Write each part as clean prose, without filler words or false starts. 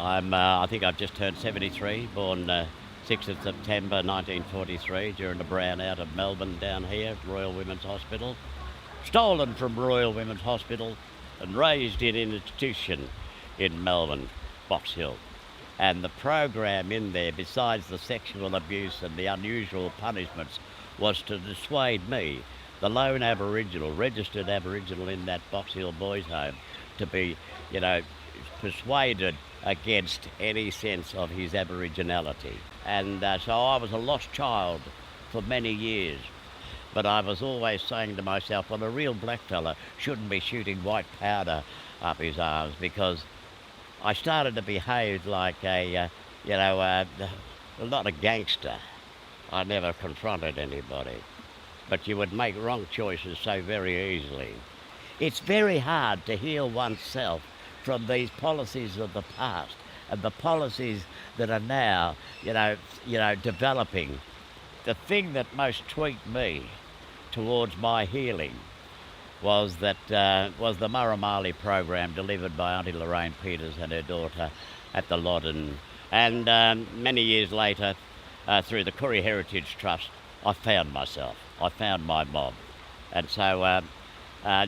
I think I've just turned 73, born 6th of September 1943 during the brownout of Melbourne down here at Royal Women's Hospital. Stolen from Royal Women's Hospital and raised in an institution in Melbourne, Box Hill. And the program in there, besides the sexual abuse and the unusual punishments, was to dissuade me, the lone Aboriginal, registered Aboriginal in that Box Hill boys' home, to be, persuaded against any sense of his Aboriginality. And so I was a lost child for many years. But I was always saying to myself, well, a real blackfella shouldn't be shooting white powder up his arms, because I started to behave like not a gangster. I never confronted anybody. But you would make wrong choices so very easily. It's very hard to heal oneself from these policies of the past and the policies that are now, developing. The thing that most tweaked me towards my healing was the Murray program delivered by Auntie Lorraine Peters and her daughter at the Loddon. And many years later, through the Koori Heritage Trust, I found myself. I found my mob. And so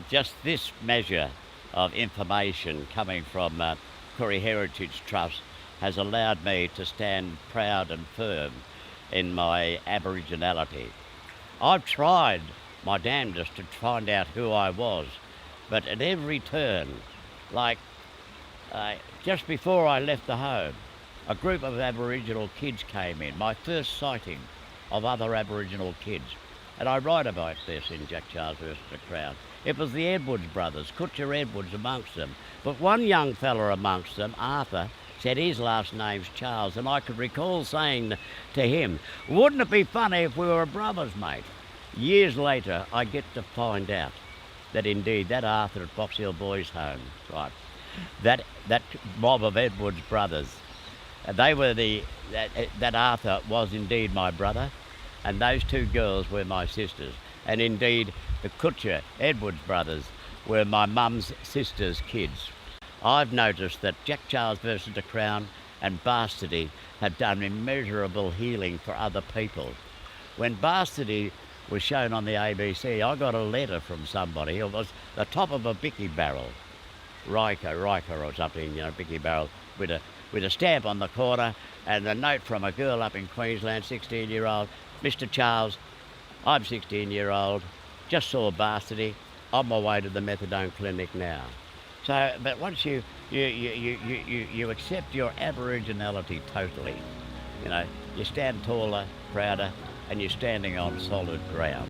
just this measure of information coming from Koori Heritage Trust has allowed me to stand proud and firm in my Aboriginality. I've tried my damnedest to find out who I was, but at every turn, just before I left the home, a group of Aboriginal kids came in, my first sighting of other Aboriginal kids. And I write about this in Jack Charles versus the Crown. It was the Edwards brothers, Kutcher Edwards amongst them. But one young fella amongst them, Arthur, said his last name's Charles, and I could recall saying to him, wouldn't it be funny if we were brothers, mate? Years later, I get to find out that indeed that Arthur at Box Hill Boys' Home, right, that mob of Edwards brothers, that Arthur was indeed my brother, and those two girls were my sisters. And indeed, the Kutcher Edwards brothers were my mum's sister's kids. I've noticed that Jack Charles versus the Crown and Bastardy have done immeasurable healing for other people. When Bastardy was shown on the ABC, I got a letter from somebody. It was the top of a bicky barrel, Riker or something, bicky barrel, with a stamp on the corner and a note from a girl up in Queensland, 16-year-old, Mr. Charles, I'm 16-year-old, just saw Bastardy, on my way to the methadone clinic now. So, but once you accept your Aboriginality totally, you stand taller, prouder, and you're standing on solid ground.